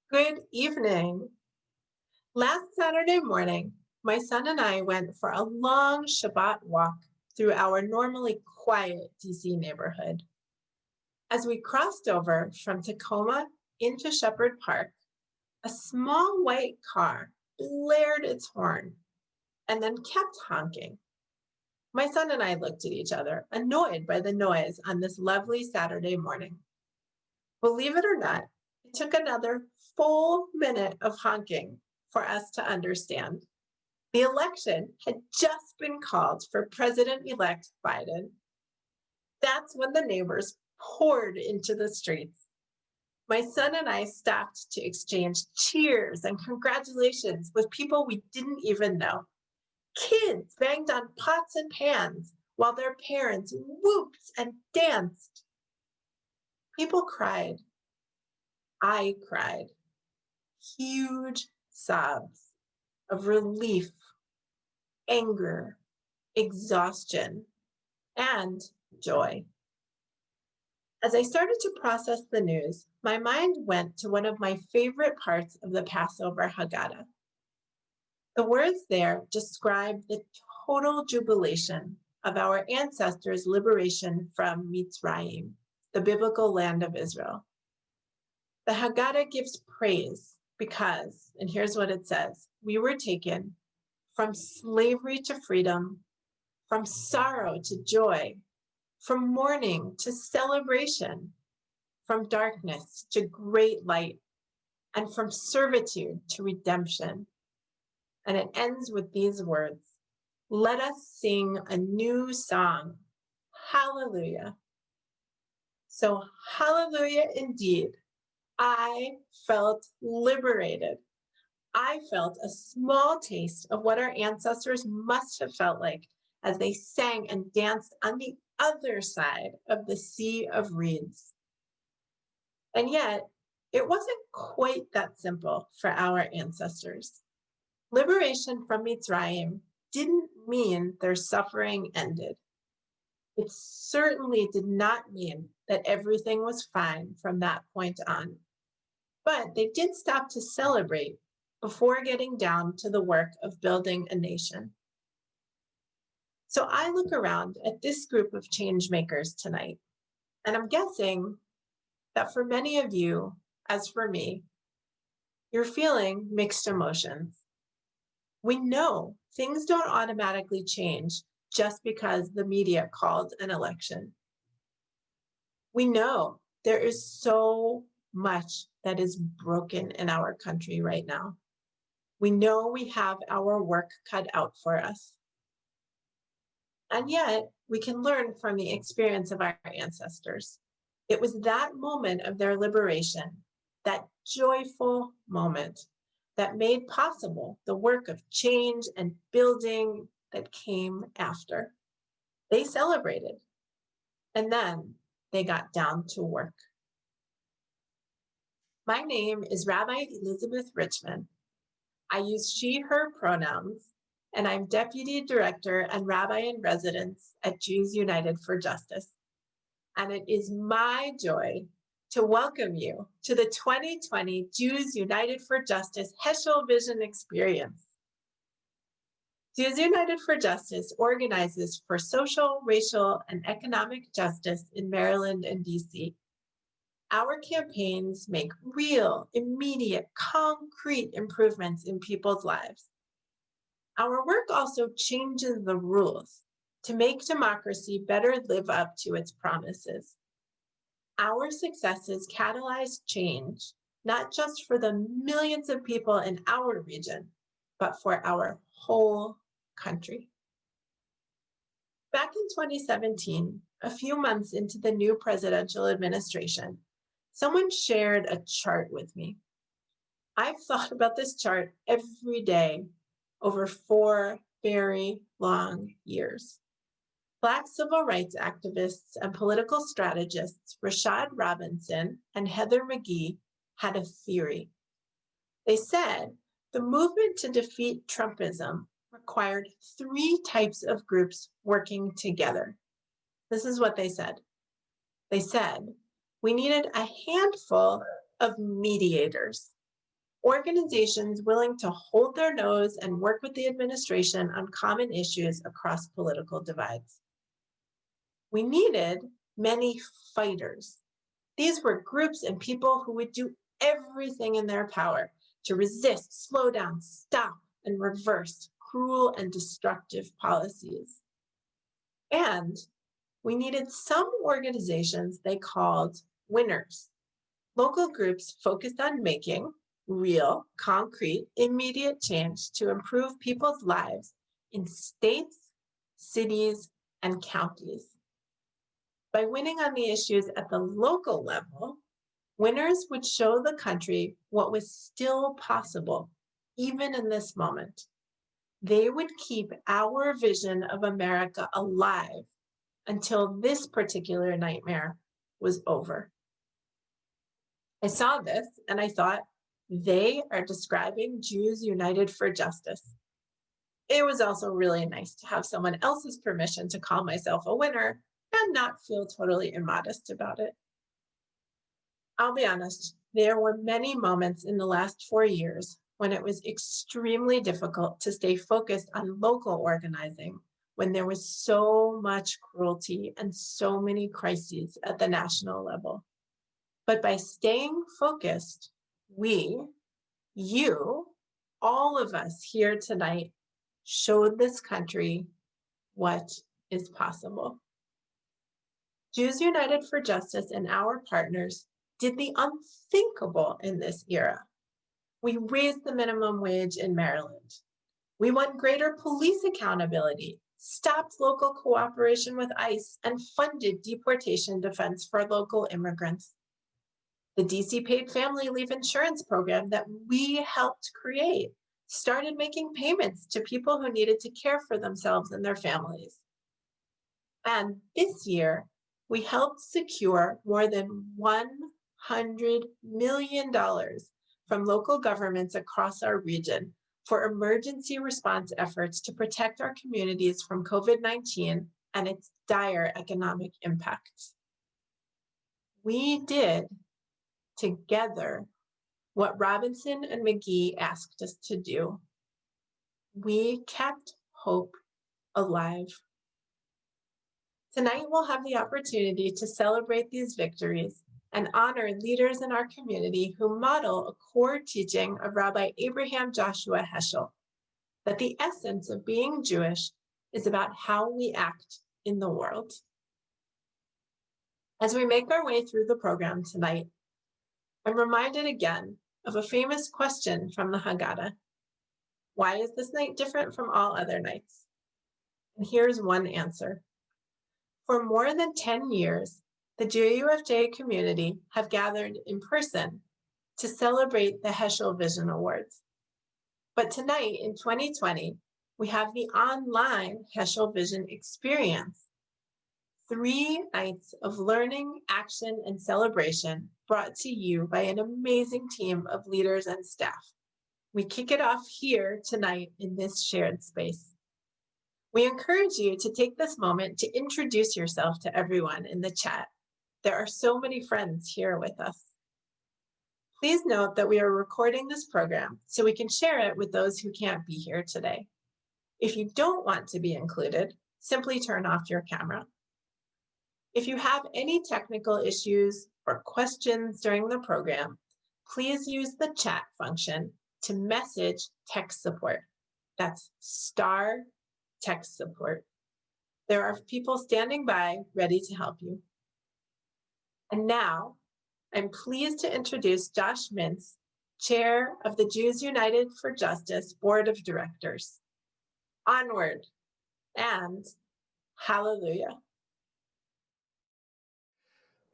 Good evening. Last Saturday morning, my son and I went for a long Shabbat walk through our normally quiet DC neighborhood. As we crossed over from Tacoma into Shepherd Park, a small white car blared its horn and then kept honking. My son and I looked at each other, annoyed by the noise on this lovely Saturday morning. Believe it or not, it took another full minute of honking for us to understand. The election had just been called for President-elect Biden. That's when the neighbors poured into the streets. My son and I stopped to exchange cheers and congratulations with people we didn't even know. Kids banged on pots and pans while their parents whooped and danced. People cried. I cried. Huge sobs of relief, anger, exhaustion, and joy. As I started to process the news, my mind went to one of my favorite parts of the Passover Haggadah. The words there describe the total jubilation of our ancestors' liberation from Mitzrayim, the biblical land of Israel. The Haggadah gives praise because, and here's what it says, we were taken from slavery to freedom, from sorrow to joy, from mourning to celebration, from darkness to great light, and from servitude to redemption. And it ends with these words, let us sing a new song, hallelujah. So hallelujah indeed. I felt liberated. I felt a small taste of what our ancestors must have felt like as they sang and danced on the other side of the Sea of Reeds. And yet, it wasn't quite that simple for our ancestors. Liberation from Mitzrayim didn't mean their suffering ended. It certainly did not mean that everything was fine from that point on. But they did stop to celebrate before getting down to the work of building a nation. So I look around at this group of change makers tonight, and I'm guessing that for many of you, as for me, you're feeling mixed emotions. We know things don't automatically change just because the media called an election. We know there is so much that is broken in our country right now. We know we have our work cut out for us. And yet, we can learn from the experience of our ancestors. It was that moment of their liberation, that joyful moment, that made possible the work of change and building that came after. They celebrated, and then they got down to work. My name is Rabbi Elizabeth Richman. I use she, her pronouns, and I'm Deputy Director and Rabbi in Residence at Jews United for Justice. And it is my joy to welcome you to the 2020 Jews United for Justice Heschel Vision Experience. Jews United for Justice organizes for social, racial, and economic justice in Maryland and DC. Our campaigns make real, immediate, concrete improvements in people's lives. Our work also changes the rules to make democracy better live up to its promises. Our successes catalyze change, not just for the millions of people in our region, but for our whole country. Back in 2017, a few months into the new presidential administration, someone shared a chart with me. I've thought about this chart every day over 4 very long years. Black civil rights activists and political strategists Rashad Robinson and Heather McGhee had a theory. They said the movement to defeat Trumpism required 3 types of groups working together. This is what they said. They said, we needed a handful of mediators. Organizations willing to hold their nose and work with the administration on common issues across political divides. We needed many fighters. These were groups and people who would do everything in their power to resist, slow down, stop, and reverse cruel and destructive policies. And we needed some organizations they called winners, local groups focused on making real, concrete, immediate change to improve people's lives in states, cities, and counties. By winning on the issues at the local level, winners would show the country what was still possible, even in this moment. They would keep our vision of America alive until this particular nightmare was over. I saw this and I thought, they are describing Jews United for Justice. It was also really nice to have someone else's permission to call myself a winner and not feel totally immodest about it. I'll be honest, there were many moments in the last 4 years when it was extremely difficult to stay focused on local organizing when there was so much cruelty and so many crises at the national level. But by staying focused, we, you, all of us here tonight showed this country what is possible. Jews United for Justice and our partners did the unthinkable in this era. We raised the minimum wage in Maryland. We won greater police accountability, stopped local cooperation with ICE, and funded deportation defense for local immigrants. The DC paid family leave insurance program that we helped create started making payments to people who needed to care for themselves and their families. And this year, we helped secure more than $100 million from local governments across our region for emergency response efforts to protect our communities from COVID-19 and its dire economic impacts. We did together what Robinson and McGee asked us to do. We kept hope alive. Tonight, we'll have the opportunity to celebrate these victories and honor leaders in our community who model a core teaching of Rabbi Abraham Joshua Heschel, that the essence of being Jewish is about how we act in the world. As we make our way through the program tonight, I'm reminded again of a famous question from the Haggadah. Why is this night different from all other nights? And here's one answer. For more than 10 years, the JUFJ community have gathered in person to celebrate the Heschel Vision Awards. But tonight in 2020, we have the online Heschel Vision Experience. 3 nights of learning, action, and celebration brought to you by an amazing team of leaders and staff. We kick it off here tonight in this shared space. We encourage you to take this moment to introduce yourself to everyone in the chat. There are so many friends here with us. Please note that we are recording this program so we can share it with those who can't be here today. If you don't want to be included, simply turn off your camera. If you have any technical issues or questions during the program, please use the chat function to message tech support. That's star tech support. There are people standing by ready to help you. And now, I'm pleased to introduce Josh Mintz, Chair of the Jews United for Justice Board of Directors. Onward and hallelujah.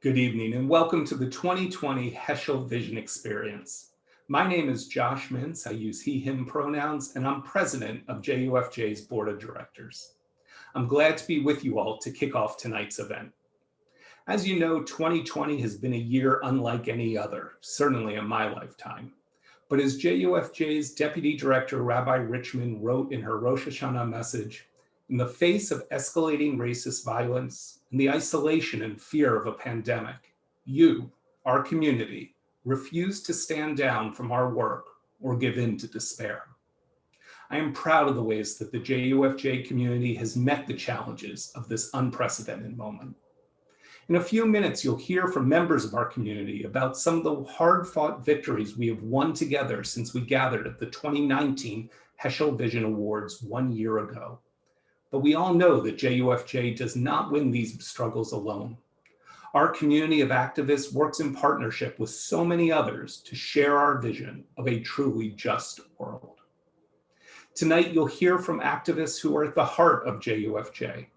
Good evening and welcome to the 2020 Heschel Vision Experience. My name is Josh Mintz. I use he, him pronouns, and I'm president of JUFJ's Board of Directors. I'm glad to be with you all to kick off tonight's event. As you know, 2020 has been a year unlike any other, certainly in my lifetime. But as JUFJ's Deputy Director Rabbi Richman wrote in her Rosh Hashanah message, in the face of escalating racist violence and the isolation and fear of a pandemic, you, our community, refuse to stand down from our work or give in to despair. I am proud of the ways that the JUFJ community has met the challenges of this unprecedented moment. In a few minutes, you'll hear from members of our community about some of the hard-fought victories we have won together since we gathered at the 2019 Heschel Vision Awards 1 year ago. But we all know that JUFJ does not win these struggles alone. Our community of activists works in partnership with so many others to share our vision of a truly just world. Tonight, you'll hear from activists who are at the heart of JUFJ,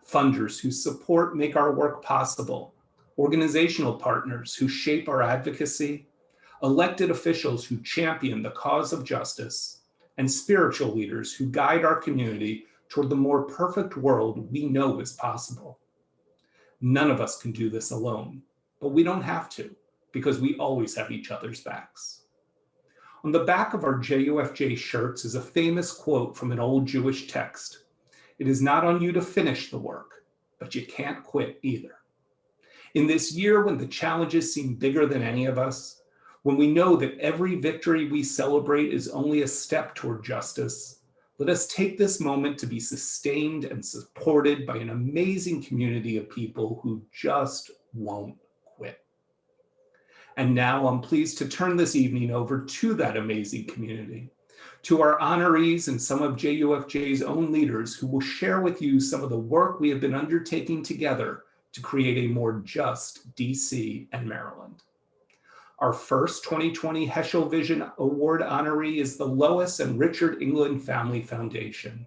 funders whose support make our work possible, organizational partners who shape our advocacy, elected officials who champion the cause of justice, and spiritual leaders who guide our community toward the more perfect world we know is possible. None of us can do this alone, but we don't have to, because we always have each other's backs. On the back of our JUFJ shirts is a famous quote from an old Jewish text. It is not on you to finish the work, but you can't quit either. In this year when the challenges seem bigger than any of us, when we know that every victory we celebrate is only a step toward justice, let us take this moment to be sustained and supported by an amazing community of people who just won't quit. And now I'm pleased to turn this evening over to that amazing community, to our honorees and some of JUFJ's own leaders who will share with you some of the work we have been undertaking together to create a more just DC and Maryland. Our first 2020 Heschel Vision Award honoree is the Lois and Richard England Family Foundation.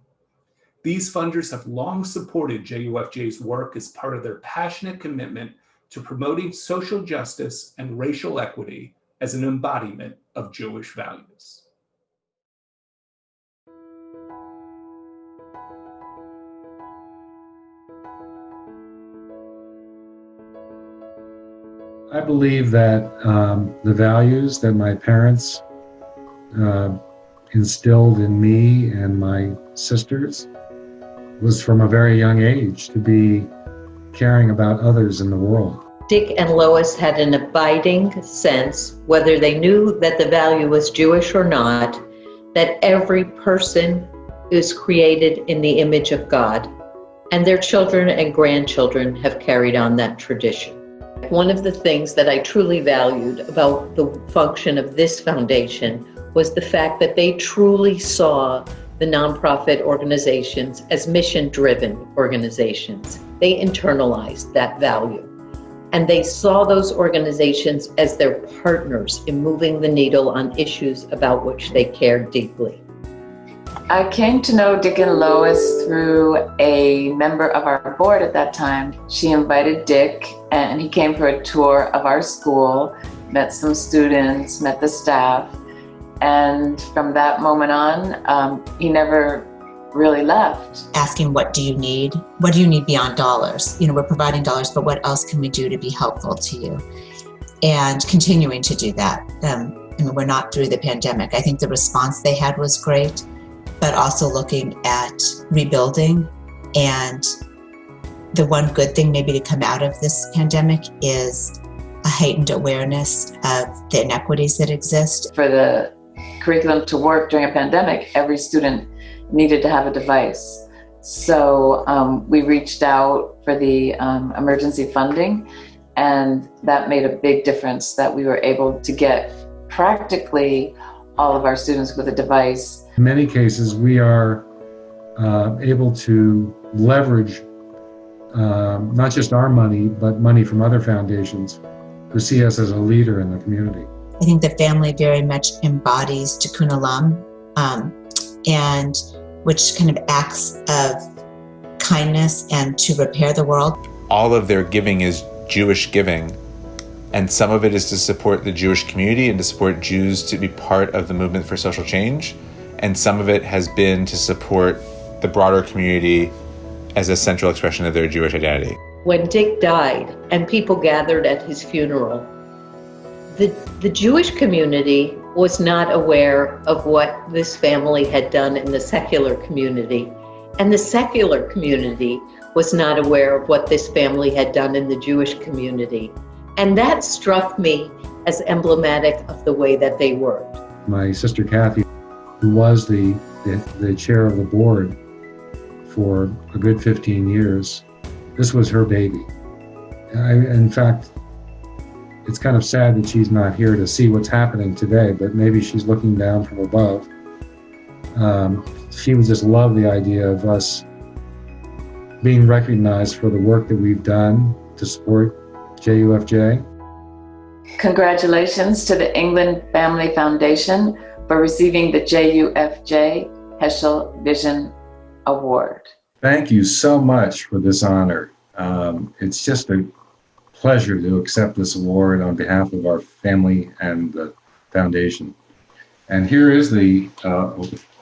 These funders have long supported JUFJ's work as part of their passionate commitment to promoting social justice and racial equity as an embodiment of Jewish values. I believe that the values that my parents instilled in me and my sisters was from a very young age to be caring about others in the world. Dick and Lois had an abiding sense, whether they knew that the value was Jewish or not, that every person is created in the image of God, and their children and grandchildren have carried on that tradition. One of the things that I truly valued about the function of this foundation was the fact that they truly saw the nonprofit organizations as mission-driven organizations. They internalized that value, and they saw those organizations as their partners in moving the needle on issues about which they cared deeply. I came to know Dick and Lois through a member of our board at that time. She invited Dick, and he came for a tour of our school, met some students, met the staff, and from that moment on, he never really left. Asking, what do you need? What do you need beyond dollars? You know, we're providing dollars, but what else can we do to be helpful to you? And continuing to do that. I mean, we're not through the pandemic. I think the response they had was great, but also looking at rebuilding. And the one good thing maybe to come out of this pandemic is a heightened awareness of the inequities that exist. For the curriculum to work during a pandemic, every student needed to have a device. So we reached out for the emergency funding, and that made a big difference that we were able to get practically all of our students with a device. In many cases, we are able to leverage not just our money, but money from other foundations who see us as a leader in the community. I think the family very much embodies Tikkun Olam, and which kind of acts of kindness and to repair the world. All of their giving is Jewish giving, and some of it is to support the Jewish community and to support Jews to be part of the movement for social change, and some of it has been to support the broader community as a central expression of their Jewish identity. When Dick died and people gathered at his funeral, the Jewish community was not aware of what this family had done in the secular community, and the secular community was not aware of what this family had done in the Jewish community. And that struck me as emblematic of the way that they worked. my sister Kathy, who was the chair of the board for a good 15 years, this was her baby. In fact, it's kind of sad that she's not here to see what's happening today, but maybe she's looking down from above. She would just love the idea of us being recognized for the work that we've done to support JUFJ. Congratulations to the England Family Foundation for receiving the JUFJ Heschel Vision Award. Thank you so much for this honor. It's just a pleasure to accept this award on behalf of our family and the foundation. And here is the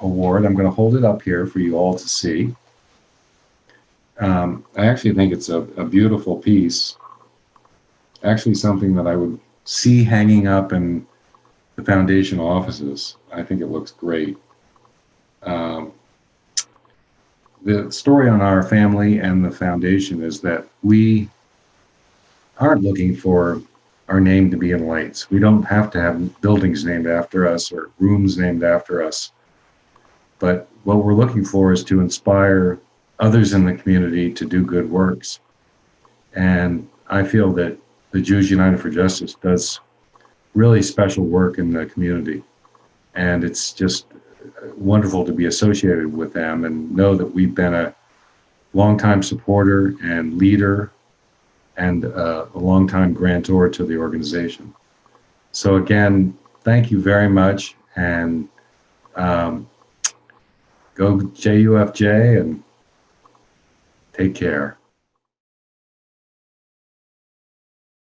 award. I'm going to hold it up here for you all to see. I actually think it's a beautiful piece. Actually, something that I would see hanging up in the foundation offices. I think it looks great. The story on our family and the foundation is that we aren't looking for our name to be in lights. We don't have to have buildings named after us or rooms named after us. But what we're looking for is to inspire others in the community to do good works. And I feel that the Jews United for Justice does really special work in the community. And it's just wonderful to be associated with them and know that we've been a longtime supporter and leader and a longtime grantor to the organization. So again, thank you very much, and go JUFJ and take care.